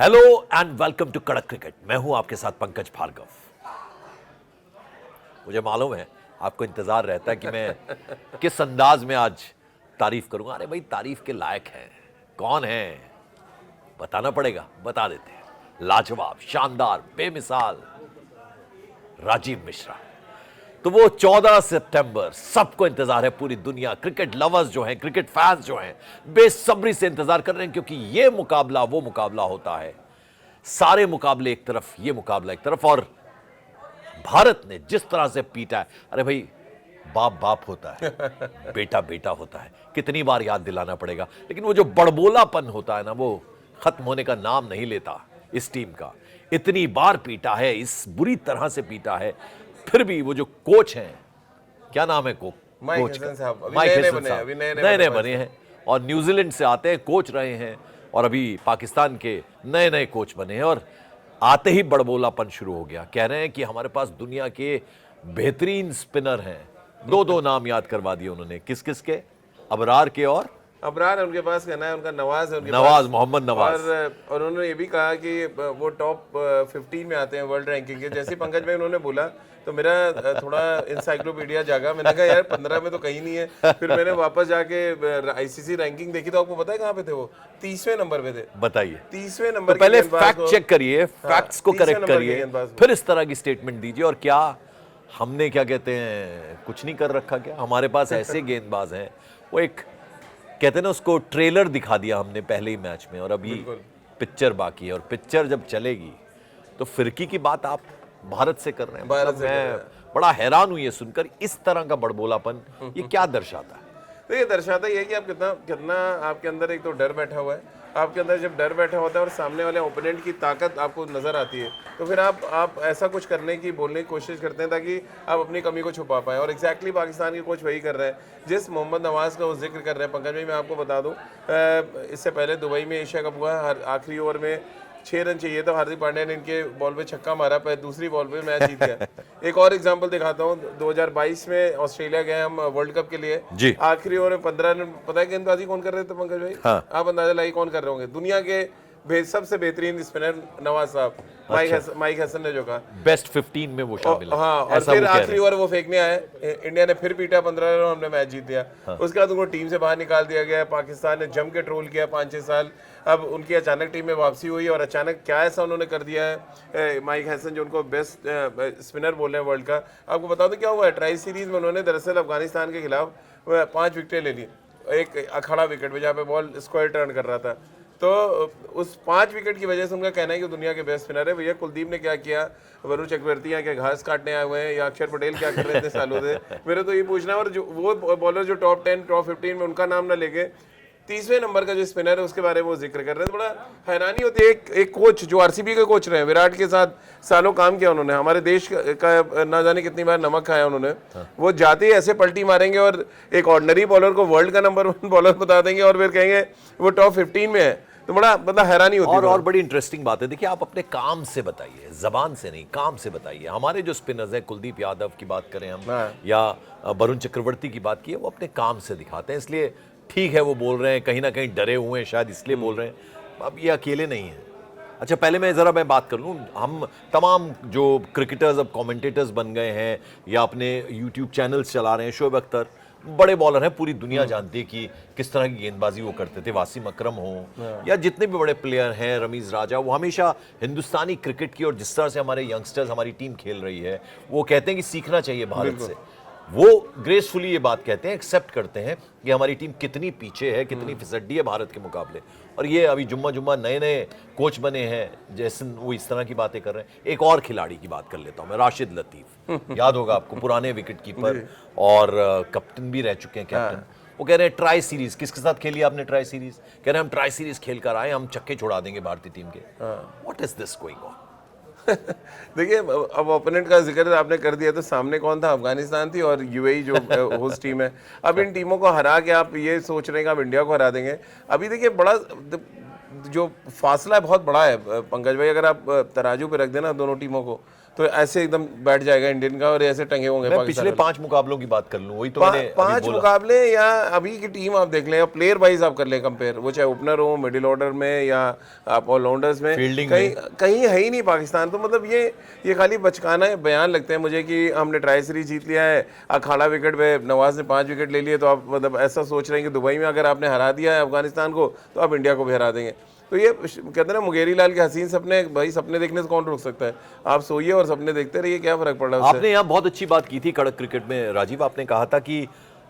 Hello and welcome to कड़क cricket. मैं हूं आपके साथ पंकज भार्गव। मुझे मालूम है आपको इंतजार रहता है कि मैं किस अंदाज में आज तारीफ करूंगा। अरे भाई, तारीफ के लायक हैं। कौन है बताना पड़ेगा, बता देते हैं। लाजवाब, शानदार, बेमिसाल राजीव मिश्रा। तो वो 14 सितंबर सबको इंतजार है, पूरी दुनिया, क्रिकेट लवर्स जो हैं, क्रिकेट फैंस जो हैं, बेसब्री से इंतजार कर रहे हैं, क्योंकि ये मुकाबला वो मुकाबला होता है। सारे मुकाबले एक तरफ, ये मुकाबला एक तरफ। और भारत ने जिस तरह से पीटा है, अरे भाई, बाप बाप होता है, बेटा बेटा होता है। कितनी बार याद दिलाना पड़ेगा, लेकिन वो जो बड़बोलापन होता है ना, वो खत्म होने का नाम नहीं लेता इस टीम का। इतनी बार पीटा है, इस बुरी तरह से पीटा है, फिर भी वो जो कोच हैं, क्या नाम है कोच का? माइक हेसन साहब नए बने हैं और न्यूजीलैंड से आते हैं, कोच रहे हैं और अभी पाकिस्तान के नए नए कोच बने हैं। और आते ही बड़बोलापन शुरू हो गया। कह रहे हैं कि हमारे पास दुनिया के बेहतरीन स्पिनर हैं। दो नाम याद करवा दिए उन्होंने। किस किस के? अबरार के और अबरार है उनके पास, कहना है उनका नवाज है उनके नवाज, मोहम्मद नवाज। और उन्होंने ये भी कहा कि वो टॉप 15 में आते हैं वर्ल्ड रैंकिंग के। जैसे पंकज भाई उन्होंने बोला तो मेरा थोड़ा इंसाइक्लोपीडिया जागा। मैंने कहा यार 15 में तो कहीं नहीं है। फिर मैंने वापस जाके आईसीसी रैंकिंग देखी तो आपको पता है कहाँ पे थे वो? 30वें नंबर पे थे। बताइए, 30वें नंबर। तो पहले फैक्ट चेक करिए, फैक्ट्स को करेक्ट करिए, फिर इस तरह की स्टेटमेंट दीजिए। और क्या हमने, क्या कहते हैं, कुछ नहीं कर रखा क्या? हमारे पास ऐसे गेंदबाज हैं। वो एक कहते हैं ना, उसको ट्रेलर दिखा दिया हमने पहले ही मैच में, और अभी पिक्चर बाकी है। और पिक्चर जब चलेगी तो फिरकी की बात आप भारत से कर रहे हैं। मतलब मैं बड़ा हैरान हूं ये सुनकर। इस तरह का बड़बोलापन ये क्या दर्शाता है? तो ये दर्शाता है कि आप कितना आपके अंदर एक तो डर बैठा हुआ है। आपके अंदर जब डर बैठा होता है और सामने वाले ओपोनेंट की ताकत आपको नजर आती है, तो फिर आप ऐसा कुछ करने की, बोलने की कोशिश करते हैं ताकि आप अपनी कमी को छुपा पाएं। और एग्जैक्टली पाकिस्तान के कोच वही कर रहे हैं। जिस मोहम्मद नवाज का वो जिक्र कर रहे हैं पंकज भाई, मैं आपको बता दूं, इससे पहले दुबई में एशिया कप हुआ, आखिरी ओवर में 6 रन चाहिए तो हार्दिक पांड्या ने इनके बॉल पे छक्का मारा, पर दूसरी बॉल पे मैच जीत गया। एक और एग्जांपल दिखाता हूँ। 2022 में ऑस्ट्रेलिया गए हम वर्ल्ड कप के लिए। आखिरी ओवर में 15 रन, पता है गेंदबाजी कौन कर रहे थे पंकज भाई? हाँ। आप अंदाजा लगाइए कौन कर रहे होंगे? दुनिया के सबसे बेहतरीन स्पिनर नवाज साहब, माइक हेसन ने जो कहा बेस्ट 15 में वो शामिल है। हाँ, और फिर आखिरी ओवर वो फेंकने आए, इंडिया ने फिर पीटा 15 रन, हमने मैच जीत दिया। उसके बाद उनको टीम से बाहर निकाल दिया गया। पाकिस्तान ने जम के ट्रोल किया 5-6 साल। अब उनकी अचानक टीम में वापसी हुई और अचानक क्या ऐसा उन्होंने कर दिया है। माइक हेसन जो उनको बेस्ट स्पिनर बोल रहे हैं वर्ल्ड का, आपको बता दो क्या हुआ है। ट्राई सीरीज में उन्होंने दरअसल अफगानिस्तान के खिलाफ 5 विकेटें ले ली, एक अखाड़ा विकेट पे जहाँ पे बॉल स्क्वायर टर्न कर रहा था। तो उस 5 विकेट की वजह से उनका कहना है कि दुनिया के बेस्ट स्पिनर है। भैया कुलदीप ने क्या किया, वरुण चक्रवर्ती यहाँ के घास काटने आए हुए हैं, या अक्षर पटेल क्या कर रहे थे सालों से? मेरे तो ये पूछना है। और जो वो बॉलर जो टॉप 10 टॉप 15 में, उनका नाम ना लेके 30वें नंबर का जो स्पिनर है उसके बारे में वो जिक्र कर रहे हैं। बड़ा हैरानी होती है। एक कोच जो आरसीबी के कोच रहे हैं, विराट के साथ सालों काम किया उन्होंने, हमारे देश का ना जाने कितनी बार नमक खाया उन्होंने। वो जाते ही ऐसे पलटी मारेंगे और एक ऑर्डिनरी बॉलर को वर्ल्ड का नंबर 1 बॉलर बता देंगे और फिर कहेंगे वो टॉप 15 में है। तो बड़ा मतलब हैरानी होती है। और बड़ी इंटरेस्टिंग बात है। देखिए, आप अपने काम से बताइए, जबान से नहीं, काम से बताइए। हमारे जो स्पिनर्स हैं, कुलदीप यादव की बात करें हम, या वरुण चक्रवर्ती की बात की, वो अपने काम से दिखाते हैं। इसलिए ठीक है, वो बोल रहे हैं, कहीं ना कहीं डरे हुए हैं, शायद इसलिए बोल रहे हैं। अब ये अकेले नहीं हैं। अच्छा, पहले मैं बात कर लूँ। हम तमाम जो क्रिकेटर्स अब कमेंटेटर्स बन गए हैं या अपने यूट्यूब चैनल्स चला रहे हैं, शोएब अख्तर बड़े बॉलर हैं, पूरी दुनिया जानती है कि किस तरह की गेंदबाजी वो करते थे। वासिम अकरम हो या जितने भी बड़े प्लेयर हैं, रमीज राजा, वो हमेशा हिंदुस्तानी क्रिकेट की, और जिस तरह से हमारे यंगस्टर्स, हमारी टीम खेल रही है, वो कहते हैं कि सीखना चाहिए भारत से। वो ग्रेसफुली ये बात कहते हैं, एक्सेप्ट करते हैं कि हमारी टीम कितनी पीछे है, कितनी फिसड्डी है भारत के मुकाबले। और ये अभी जुम्मा नए कोच बने हैं, जैसे वो इस तरह की बातें कर रहे हैं। एक और खिलाड़ी की बात कर लेता हूं मैं, राशिद लतीफ। याद होगा आपको, पुराने विकेट कीपर और कैप्टन भी रह चुके हैं कैप्टन। वो कह रहे हैं ट्राई सीरीज किसके साथ खेली आपने? ट्राई सीरीज कह रहे हैं हम ट्राई सीरीज खेल कर आए, हम छक्के छुड़ा देंगे भारतीय टीम के। What is this going on? देखिए, अब ओपोनेंट का जिक्र आपने कर दिया, तो सामने कौन था? अफगानिस्तान थी और यूएई जो होस्ट टीम है। अब इन टीमों को हरा के आप ये सोच रहे हैं कि आप इंडिया को हरा देंगे। अभी देखिए, बड़ा जो फासला है बहुत बड़ा है पंकज भाई। अगर आप तराजू पे रख देना दोनों टीमों को, तो ऐसे एकदम बैठ जाएगा इंडियन का और ऐसे टंगे होंगे मैं पाकिस्तान पिछले वाले। 5 मुकाबलों की बात कर लूं, वही तो मैंने अभी 5 बोला। मुकाबले या अभी की टीम आप देख लें, प्लेयर वाइज आप कर लें कंपेयर, वो चाहे ओपनर हो, मिडिल ऑर्डर में या आप ऑलराउंडर्स में, फील्डिंग कहीं कहीं है ही नहीं पाकिस्तान। तो मतलब ये खाली बचकाना है बयान लगते हैं मुझे कि हमने ट्राई सीरीज जीत लिया है, अखाड़ा विकेट पे नवाज ने 5 विकेट ले लिए, तो आप मतलब ऐसा सोच रहे हैं कि दुबई में अगर आपने हरा दिया है अफगानिस्तान को तो आप इंडिया को भी हरा देंगे। तो ये कहते हैं ना मुंगेरी लाल के हसीन सपने, भाई सपने देखने से कौन रोक सकता है, आप सोइए और सपने देखते रहिए, क्या फर्क पड़ रहा है उससे। आपने यहाँ बहुत अच्छी बात की थी कड़क क्रिकेट में राजीव, आपने कहा था कि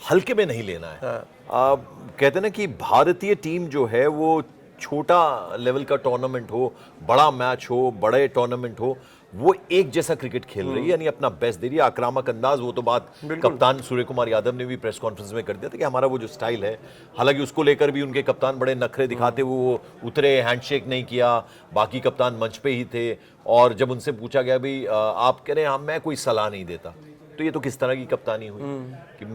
हल्के में नहीं लेना है। आप कहते ना कि भारतीय टीम जो है वो छोटा लेवल का टूर्नामेंट हो, बड़ा मैच हो, बड़े टूर्नामेंट हो, वो एक जैसा क्रिकेट खेल रही है, यानी अपना बेस्ट दे रही है, आक्रामक अंदाज। वो तो बात कप्तान सूर्य कुमार यादव ने भी प्रेस कॉन्फ्रेंस में कर दिया था कि हमारा वो जो स्टाइल है, हालांकि उसको लेकर भी उनके कप्तान बड़े नखरे दिखाते हुए वो उतरे, हैंडशेक नहीं किया, बाकी कप्तान मंच पे ही थे। और जब उनसे पूछा गया भाई आप कह रहे हैं मैं कोई सलाह नहीं देता, तो ये तो किस तरह की कप्तानी हुई कि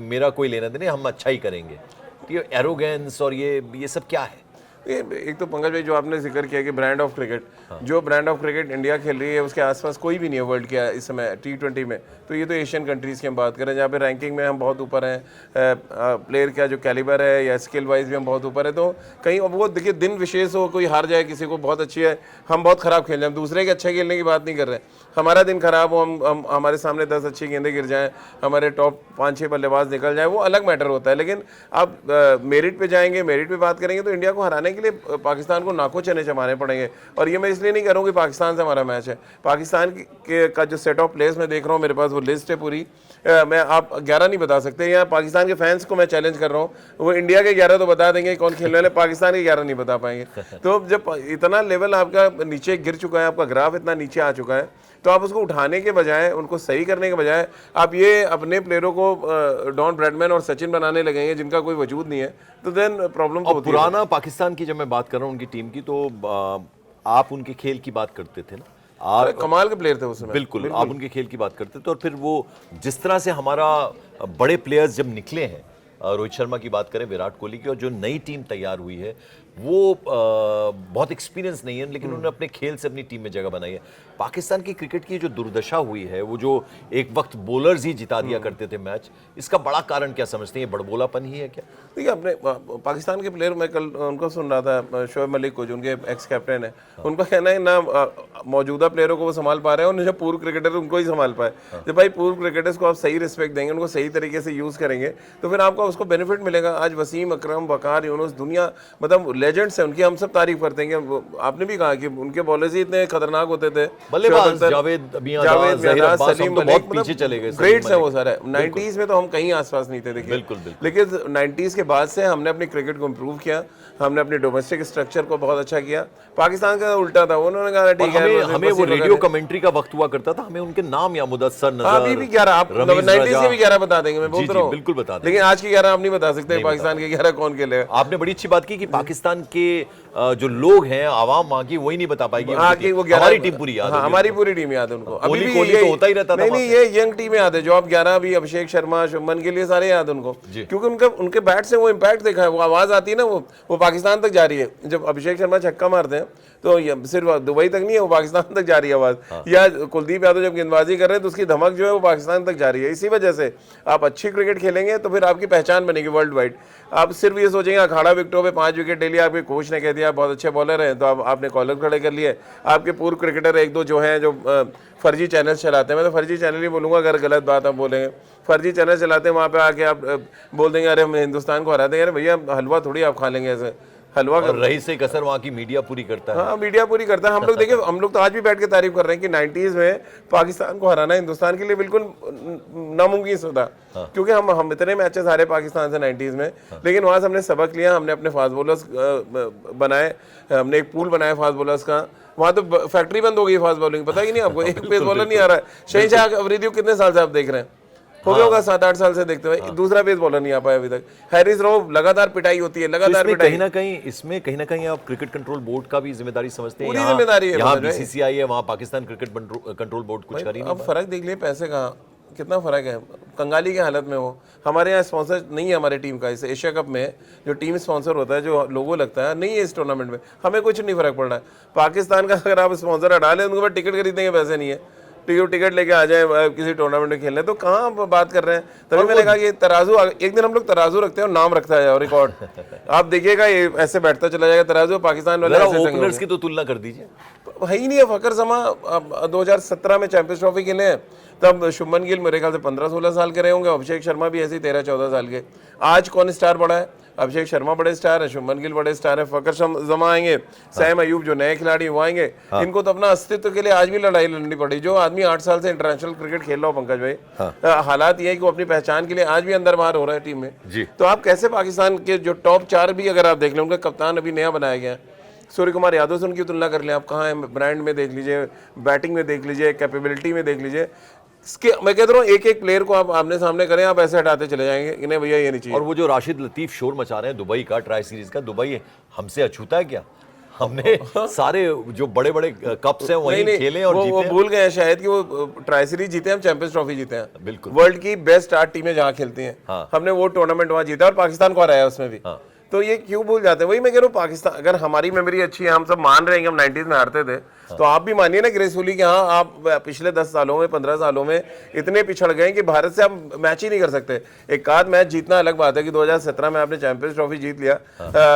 मेरा कोई लेना देना, हम अच्छा ही करेंगे। तो ये एरोगेंस और ये सब क्या है? एक तो पंकज भाई जो आपने जिक्र किया कि ब्रांड ऑफ क्रिकेट, जो ब्रांड ऑफ क्रिकेट इंडिया खेल रही है उसके आसपास कोई भी नहीं है वर्ल्ड के इस समय T20 में। तो ये तो एशियन कंट्रीज़ की हम बात करें जहाँ पे रैंकिंग में हम बहुत ऊपर हैं, प्लेयर का जो कैलिबर है या स्किल वाइज भी हम बहुत ऊपर है। तो कहीं वो देखिए दिन विशेष हो, कोई हार जाए, किसी को बहुत अच्छी है, हम बहुत ख़राब खेल जाए, हम दूसरे के अच्छे खेलने की बात नहीं कर रहे हैं। हमारा दिन खराब हो, हम हमारे सामने 10 अच्छी गेंदें गिर जाएं, हमारे टॉप 5-6 बल्लेबाज निकल जाए, वो अलग मैटर होता है। लेकिन आप मेरिट पे जाएंगे, मेरिट पे बात करेंगे तो इंडिया को हराने के लिए पाकिस्तान को नाकों चने चमाने पड़ेंगे। और ये मैं इसलिए नहीं कह रहा हूँ कि पाकिस्तान से हमारा मैच है, पाकिस्तान का जो सेट ऑफ प्लेयर्स मैं देख रहा हूँ, मेरे पास वो लिस्ट है पूरी, मैं आप 11 नहीं बता सकते, या पाकिस्तान के फैंस को मैं चैलेंज कर रहा हूँ, वो इंडिया के 11 तो बता देंगे कौन खेलने वाले, पाकिस्तान के 11 नहीं बता पाएंगे। तो जब इतना लेवल आपका नीचे गिर चुका है, आपका ग्राफ इतना नीचे आ चुका है, तो आप उसको उठाने के बजाय, उनको सही करने के बजाय आप ये अपने प्लेयरों को डॉन ब्रैडमैन और सचिन बनाने लगेंगे जिनका कोई वजूद नहीं है, तो देन प्रॉब्लम तो होती है। पुराना पाकिस्तान की जब मैं बात कर रहा हूँ उनकी टीम की, तो आप उनके खेल की बात करते थे ना, आप कमाल के प्लेयर थे उसमें। बिल्कुल आप उनके खेल की बात करते थे। और फिर वो जिस तरह से हमारा बड़े प्लेयर्स जब निकले हैं, रोहित शर्मा की बात करें, विराट कोहली की, और जो नई टीम तैयार हुई है वो बहुत एक्सपीरियंस नहीं है, लेकिन उन्होंने अपने खेल से अपनी टीम में जगह बनाई है। पाकिस्तान की क्रिकेट की जो दुर्दशा हुई है, वो जो एक वक्त बॉलर्स ही जिता दिया करते थे मैच, इसका बड़ा कारण क्या समझते हैं? बड़बोलापन ही है क्या? देखिए अपने पाकिस्तान के प्लेयर, मैं कल उनको सुन रहा था, शोएब मलिक को जो उनके एक्स कैप्टन है, उनका कहना है ना मौजूदा प्लेयरों को वो संभाल पा रहे हैं, और जो पूर्व क्रिकेटर उनको ही संभाल पाए। जब भाई पूर्व क्रिकेटर्स को आप सही रिस्पेक्ट देंगे, उनको सही तरीके से यूज़ करेंगे, तो फिर आपको उसको बेनिफिट मिलेगा। आज वसीम अकरम, वकार, यूनुस, दुनिया मतलब लेजेंड्स हैं उनकी, हम सब तारीफ करते हैं कि आपने भी कहा कि उनके बॉलर्स ही इतने खतरनाक होते थे, बल्लेबाज जावेद मियांदाद, ज़हीर अब्बास, हम तो बहुत पीछे चले गए। ग्रेट्स है वो सारे। 90s में तो हम कहीं आसपास नहीं थे, देखिए बिल्कुल। लेकिन 90s के बाद से हमने अपनी क्रिकेट को इम्प्रूव किया, हमने अपने डोमेस्टिक स्ट्रक्चर को बहुत अच्छा किया। पाकिस्तान का उल्टा था, उन्होंने कहा ठीक है, हमें वो रेडियो कमेंट्री का वक्त हुआ करता था, हमें उनके नाम या मुदस्सर नजर, अभी भी 11 आप 90s के भी 11 बता देंगे, मैं बोल रहा हूँ बिल्कुल बता दें। लेकिन आज के 11 आप नहीं बता सकते पाकिस्तान के 11 कौन खेलेगा। आपने बड़ी अच्छी बात की कि पाकिस्तान के जो लोग हैं, आवाम वहां की, वही नहीं बता पाएगी। हमारी टीम पूरी याद है, हमारी पूरी टीम याद है उनको। अभी भी कोहली तो होता ही रहता था। नहीं, ये यंग टीम याद है जो आप 11 भी, अभिषेक शर्मा, शुभमन के लिए सारे याद है उनको, क्योंकि उनके बैट से वो इम्पैक्ट देखा है, वो आवाज आती है ना, वो पाकिस्तान तक जा रही है। जब अभिषेक शर्मा छक्का मारते हैं तो सिर्फ दुबई तक नहीं है, वो पाकिस्तान तक जा रही है आवाज। या कुलदीप यादव जब गेंदबाजी कर रहे हैं तो उसकी धमक जो है वो पाकिस्तान तक जा रही है। इसी वजह से आप अच्छी क्रिकेट खेलेंगे तो फिर आपकी पहचान बनेगी वर्ल्ड वाइड। आप सिर्फ ये सोचेंगे अखाड़ा विकेटों पे 5 विकेट ले लिया, आपके कोच ने कह दिया बहुत अच्छे बॉलर हैं, तो आपने कॉलर खड़े कर लिए। आपके पूर्व क्रिकेटर एक दो जो हैं जो फर्जी चैनल चलाते हैं, मैं तो फर्जी चैनल ही बोलूँगा अगर गलत बात आप बोलेंगे, फर्जी चैनल चलाते हैं, वहाँ पे आके आप बोल देंगे अरे हम हिंदुस्तान को हरा देंगे। अरे भैया हलवा थोड़ी आप खा लेंगे ऐसे, हलवा रही से कसर वहाँ की मीडिया पूरी करता है। हाँ, मीडिया पूरी करता है। हम लोग देखिए, हम लोग तो आज भी बैठ के तारीफ कर रहे हैं कि 90s में पाकिस्तान को हराना हिंदुस्तान के लिए बिल्कुल नामुमकिन था, क्योंकि हम इतने मैचेस हारे पाकिस्तान से 90s में। लेकिन वहाँ से हमने सबक लिया, हमने अपने फास्ट बॉलर्स बनाए, हमने एक पूल बनाया फास्ट बॉलर्स का। वहाँ तो फैक्ट्री बंद हो गई फास्ट बॉलिंग, पता ही नहीं आपको, एक पेस बॉलर नहीं आ रहा है। शहनशाह अफरीदी कितने साल से आप देख रहे हैं, हो गया होगा 7-8 साल से देखते हुए, दूसरा पेस बॉलर नहीं आ पाया अभी तक। हैरिस रॉफ, लगातार पिटाई होती है, लगातार पिटाई। कहीं ना कहीं आप क्रिकेट कंट्रोल बोर्ड का भी जिम्मेदारी समझते हैं? पूरी जिम्मेदारी है। यहाँ बीसीसीआई है, वहाँ पाकिस्तान क्रिकेट कंट्रोल बोर्ड कुछ कर ही नहीं। अब फर्क देख लिए, पैसे का कितना फर्क है, कंगाली की हालत में हो। हमारे यहाँ स्पॉन्सर नहीं है हमारी टीम का, इस एशिया कप में जो टीम स्पॉन्सर होता है, जो लोगो लगता है, नहीं है इस टूर्नामेंट में, हमें कुछ नहीं फर्क पड़ रहा है। पाकिस्तान का अगर आप स्पॉन्सर हटा लें, उनके पास टिकट खरीदने के पैसे नहीं है, टिकट लेके आ जाए किसी टूर्नामेंट में खेलने, तो कहाँ आप बात कर रहे हैं। तभी मैंने कहा कि तराजू, एक दिन हम लोग तराजू रखते हैं और नाम रखता है और रिकॉर्ड आप देखिएगा ये ऐसे बैठता चला जाएगा तराजू, पाकिस्तान वाले ऐसे टंगे ओपनर्स की तो तुलना कर दीजिए। है ही नहीं है। फकर जमा 2017 में चैंपियंस ट्रॉफी खेले हैं, तब शुभमन गिल मेरे ख्याल से 15-16 साल के रहे होंगे, अभिषेक शर्मा भी ऐसे ही 13-14 साल के। आज कौन स्टार बड़ा है? अभिषेक शर्मा बड़े स्टार है, शुभमन गिल बड़े स्टार है, फकर जमा आएंगे, सैम अयूब जो नए खिलाड़ी वो आएंगे। इनको तो अपना अस्तित्व के लिए आज भी लड़ाई लड़नी पड़ी। जो आदमी 8 साल से इंटरनेशनल क्रिकेट खेल रहा हो पंकज भाई, हालात ये है कि वो अपनी पहचान के लिए आज भी अंदर बाहर हो रहा है टीम में जी। तो आप कैसे पाकिस्तान के जो टॉप 4 भी अगर आप देख लें, उनका कप्तान अभी नया बनाया गया है सूर्य कुमार यादव से, उनकी तुलना कर लें आप, कहाँ है? ब्रांड में देख लीजिए, बैटिंग में देख लीजिए, कैपेबिलिटी में देख लीजिए। इसके मैं कहता हूँ एक एक प्लेयर को आप आमने सामने करें, आप ऐसे हटाते चले जाएंगे कि नहीं भैया ये नहीं चाहिए। और वो जो राशिद लतीफ शोर मचा रहे हैं दुबई का, ट्राई सीरीज का, दुबई हमसे अछूता है क्या? हमने सारे जो बड़े बड़े कप्स हैं वहीं खेले और जीते। वो भूल गए हैं शायद कि वो ट्राई सीरीज जीते हैं, हम चैंपियंस ट्रॉफी जीते हैं। बिल्कुल, वर्ल्ड की बेस्ट 8 टीमें जहाँ खेलती हैं, हमने वो टूर्नामेंट वहाँ जीता और पाकिस्तान को हराया उसमें भी। तो ये क्यों भूल जाते हैं? वही मैं कह रहा हूँ, पाकिस्तान, अगर हमारी मेमोरी अच्छी है, हम सब मान रहे हैं कि हम 90s में हारते थे, तो आप भी मानिए ना ग्रेसफुली कि हाँ आप पिछले 10 सालों में 15 सालों में इतने पिछड़ गए कि भारत से आप मैच ही नहीं कर सकते। एक आध मैच जीतना अलग बात है कि 2017 में आपने चैंपियंस ट्रॉफी जीत लिया,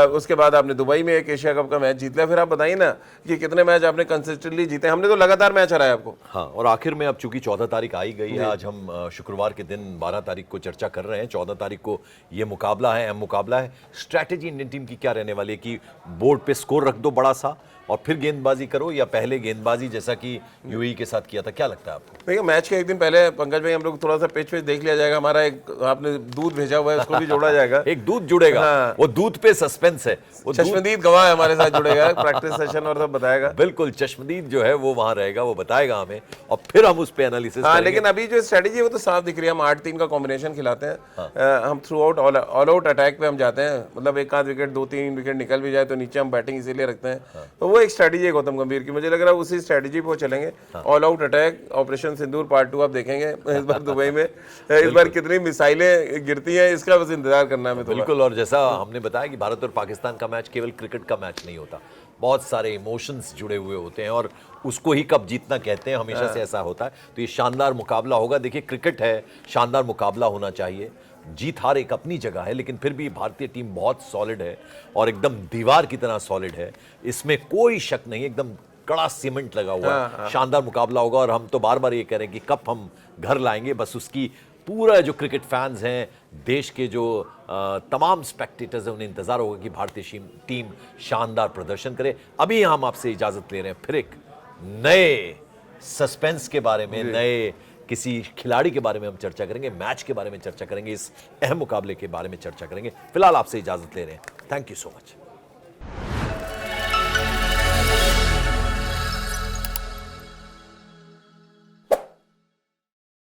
उसके बाद आपने दुबई में एक एशिया कप का मैच जीत लिया, फिर आप बताइए ना कि कितने मैच आपने कंसिस्टेंटली जीते। हमने तो लगातार मैच हराया आपको। हाँ, और आखिर में अब चूंकि 14 तारीख आई गई है, आज हम शुक्रवार के दिन 12 तारीख को चर्चा कर रहे हैं। 14 तारीख को ये मुकाबला है, अहम मुकाबला है। स्ट्रैटेजी इंडियन टीम की क्या रहने वाली है कि बोर्ड पे स्कोर रख दो बड़ा सा और फिर गेंदबाजी करो, या पहले गेंदबाजी जैसा कि यूएई के साथ किया था? क्या लगता है आपको? देखिए मैच के एक दिन पहले पंकज भाई हम लोग थोड़ा सा पिच देख लिया जाएगा। हमारा एक आपने दूध भेजा हुआ है, उसको भी जोड़ा जाएगा। एक दूध जुड़ेगा। हाँ। वो दूध पे सस्पेंस है। वो चश्मदीद गवाह हमारे साथ जुड़ेगा, प्रैक्टिस सेशन और सब बताएगा। बिल्कुल, चश्मदीद जो है वो वहां रहेगा, वो बताएगा हमें और फिर हम उस पे एनालिसिस करेंगे। लेकिन अभी जो स्ट्रेटेजी है वो तो साफ दिख रही है। हम 8-3 का कॉम्बिनेशन खिलाते हैं। हम through out all out attack पे हम जाते हैं, मतलब एक आध विकेट 2-3 विकेट निकल भी जाए तो नीचे हम बैटिंग इसीलिए रखते हैं। तो वो एक स्ट्रेटेजी है गौतम गंभीर की, मुझे लग रहा है उसी स्ट्रेटेजी पे वो चलेंगे। ऑल आउट अटैक, ऑपरेशन सिंदूर पार्ट 2 आप देखेंगे इस बार दुबई में। इस बार कितनी मिसाइलें गिरती हैं इसका बस इंतजार करना है। बिल्कुल, और जैसा हमने बताया कि भारत और पाकिस्तान का मैच केवल क्रिकेट का मैच नहीं होता, बहुत सारे इमोशंस जुड़े हुए होते हैं और उसको ही कप जीतना कहते हैं, हमेशा से ऐसा होता है। तो ये शानदार मुकाबला होगा। देखिए क्रिकेट है, शानदार मुकाबला होना चाहिए। जीत हार एक अपनी जगह है, लेकिन फिर भी भारतीय टीम बहुत सॉलिड है और एकदम दीवार की तरह सॉलिड है, इसमें कोई शक नहीं। एकदम कड़ा सीमेंट लगा हुआ है। शानदार मुकाबला होगा और हम तो बार बार ये कह रहे हैं कि कप हम घर लाएंगे। बस उसकी पूरा जो क्रिकेट फैंस हैं, देश के जो तमाम स्पेक्टेटर्स हैं, उन्हें इंतजार होगा कि भारतीय टीम शानदार प्रदर्शन करे। अभी हम आपसे इजाजत ले रहे हैं, फिर एक नए सस्पेंस के बारे में, नए किसी खिलाड़ी के बारे में हम चर्चा करेंगे, मैच के बारे में चर्चा करेंगे, इस अहम मुकाबले के बारे में चर्चा करेंगे। फिलहाल आपसे इजाजत ले रहे हैं। Thank you so much.